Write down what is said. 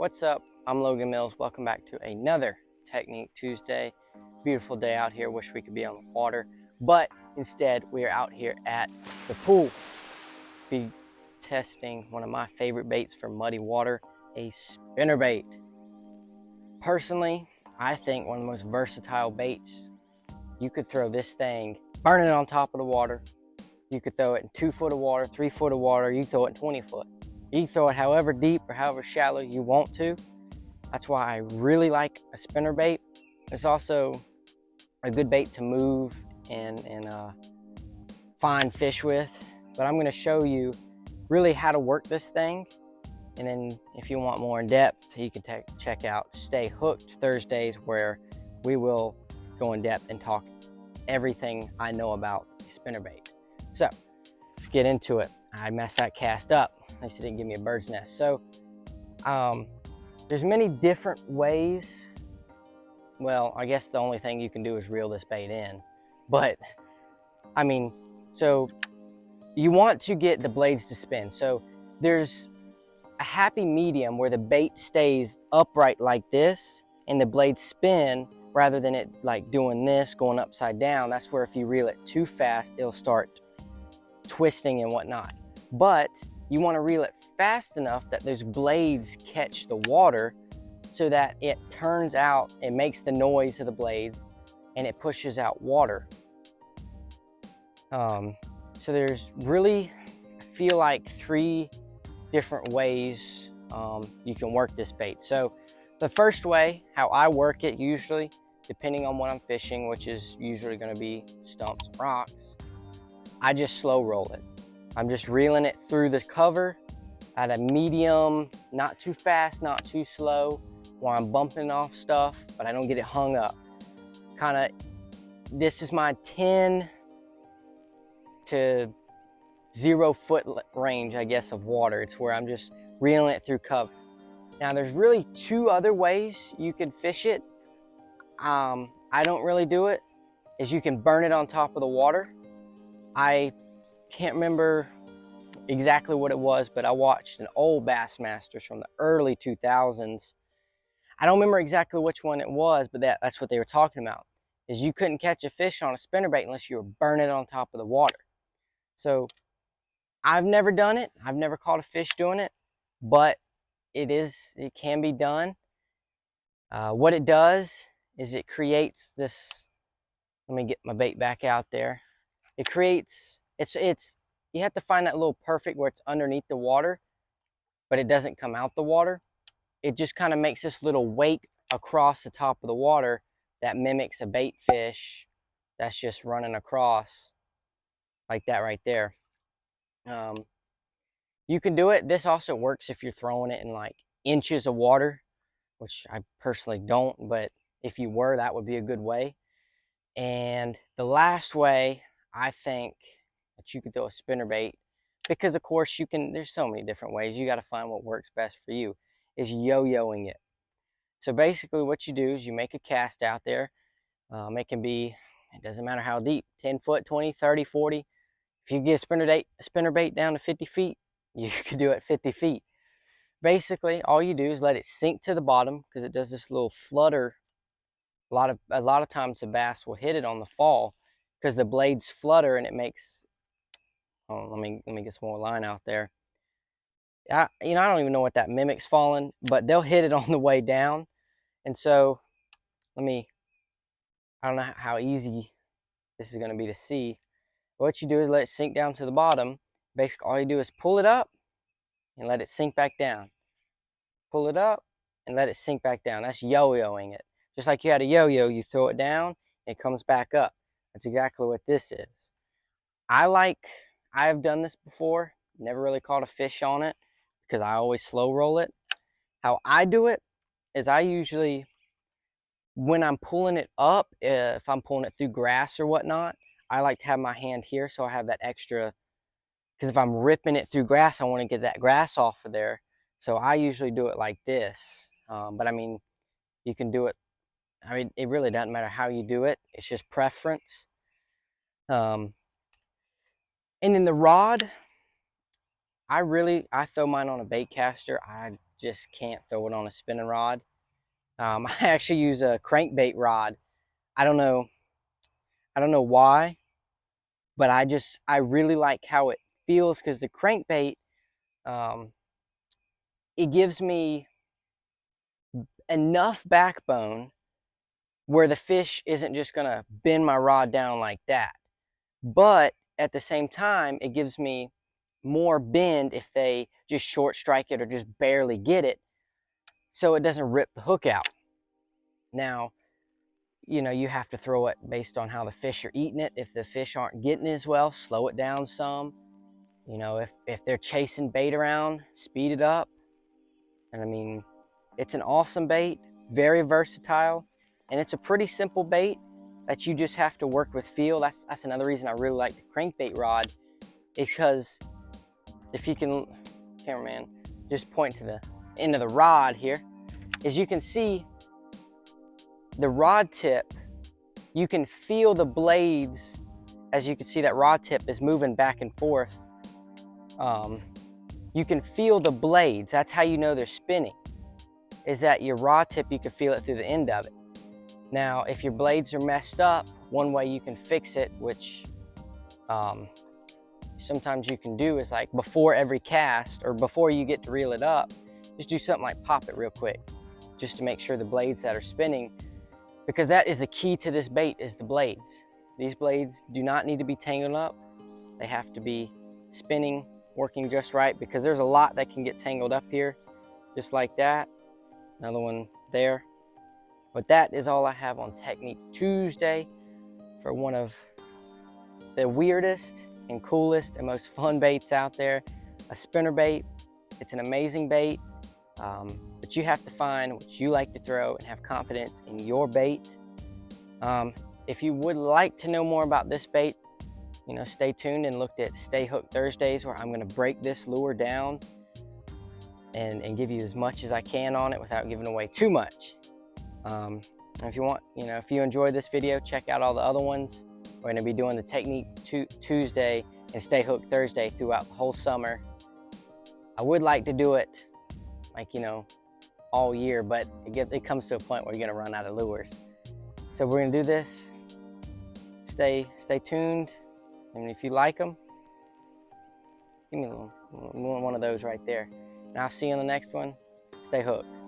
What's up? I'm Logan Mills. Welcome back to another Technique Tuesday. Beautiful day out here. Wish we could be on the water, but instead we are out here at the pool. Be testing one of my favorite baits for muddy water, a spinnerbait. Personally, I think one of the most versatile baits. You could throw this thing, burn it on top of the water. You could throw it in 2 foot of water, 3 foot of water. You throw it in 20 foot. You throw it however deep or however shallow you want to. That's why I really like a spinnerbait. It's also a good bait to move and find fish with. But I'm gonna show you really how to work this thing. And then if you want more in depth, you can check out Stay Hooked Thursdays, where we will go in depth and talk everything I know about spinnerbait. So let's get into it. I messed that cast up. At least it didn't give me a bird's nest. So there's many different ways. Well, I guess the only thing you can do is reel this bait in. But I mean, so you want to get the blades to spin. So there's a happy medium where the bait stays upright like this and the blades spin rather than it like doing this, going upside down. That's where if you reel it too fast, it'll start twisting and whatnot. But you want to reel it fast enough that those blades catch the water so that it turns out, it makes the noise of the blades and it pushes out water. So there's really, I feel like 3 different ways you can work this bait. So the first way, how I work it usually, depending on what I'm fishing, which is usually going to be stumps and rocks, I just slow roll it. I'm just reeling it through the cover at a medium, not too fast, not too slow, while I'm bumping off stuff, but I don't get it hung up. Kind of, this is my 10 to 0 foot range, I guess, of water. It's where I'm just reeling it through cover. Now there's really 2 other ways you can fish it. I don't really do it, is you can burn it on top of the water. I can't remember exactly what it was, but I watched an old Bassmasters from the early 2000s. I don't remember exactly which one it was, but that's what they were talking about, is you couldn't catch a fish on a spinnerbait unless you were burning it on top of the water. So I've never done it. I've never caught a fish doing it, but it can be done. What it does is it creates this, let me get my bait back out there. It creates, you have to find that little perfect where it's underneath the water, but it doesn't come out the water. It just kind of makes this little wake across the top of the water that mimics a bait fish that's just running across like that right there. You can do it. This also works if you're throwing it in like inches of water, which I personally don't, but if you were, that would be a good way. And the last way, I think, that you could throw a spinnerbait, because of course you can, there's so many different ways, you got to find what works best for you, is yo-yoing it. So basically what you do is you make a cast out there. It can be, it doesn't matter how deep, 10 foot, 20, 30, 40. If you get a spinnerbait down to 50 feet, you can do it at 50 feet. Basically, all you do is let it sink to the bottom, because it does this little flutter. A lot of times the bass will hit it on the fall because the blades flutter and it makes, oh, let me get some more line out there. I don't even know what that mimics falling, but they'll hit it on the way down. And so I don't know how easy this is going to be to see. What you do is let it sink down to the bottom. Basically, all you do is pull it up and let it sink back down. Pull it up and let it sink back down. That's yo-yoing it. Just like you had a yo-yo, you throw it down, it comes back up. That's exactly what this is. I've done this before, never really caught a fish on it because I always slow roll it. How I do it is I usually, when I'm pulling it up, if I'm pulling it through grass or whatnot, I like to have my hand here so I have that extra, because if I'm ripping it through grass, I want to get that grass off of there. So I usually do it like this. But I mean, you can do it, I mean, it really doesn't matter how you do it. It's just preference. And then the rod, I throw mine on a bait caster. I just can't throw it on a spinning rod. I actually use a crankbait rod. I don't know why, but I really like how it feels, because the crankbait, it gives me enough backbone where the fish isn't just gonna bend my rod down like that. But at the same time, it gives me more bend if they just short strike it or just barely get it, so it doesn't rip the hook out. Now, you know, you have to throw it based on how the fish are eating it. If the fish aren't getting it as well, slow it down some. You know, if they're chasing bait around, speed it up. And I mean, it's an awesome bait, very versatile, and it's a pretty simple bait that you just have to work with feel. That's another reason I really like the crankbait rod, because if you can, cameraman, just point to the end of the rod here, is you can see the rod tip, you can feel the blades. As you can see, that rod tip is moving back and forth. You can feel the blades. That's how you know they're spinning, is that your rod tip, you can feel it through the end of it. Now, if your blades are messed up, one way you can fix it, which sometimes you can do, is like before every cast or before you get to reel it up, just do something like pop it real quick, just to make sure the blades that are spinning, because that is the key to this bait, is the blades. These blades do not need to be tangled up. They have to be spinning, working just right, because there's a lot that can get tangled up here, just like that. Another one there. But that is all I have on Technique Tuesday for one of the weirdest and coolest and most fun baits out there, a spinnerbait. It's an amazing bait, but you have to find what you like to throw and have confidence in your bait. If you would like to know more about this bait, you know, stay tuned and look at Stay Hooked Thursdays, where I'm going to break this lure down and give you as much as I can on it without giving away too much. And if you want, you know, if you enjoyed this video, check out all the other ones. We're going to be doing the Technique Tuesday and Stay Hooked Thursday throughout the whole summer. I would like to do it, like, you know, all year, but it comes to a point where you're going to run out of lures. So we're going to do this. Stay tuned. And if you like them, give me one of those right there. And I'll see you on the next one. Stay hooked.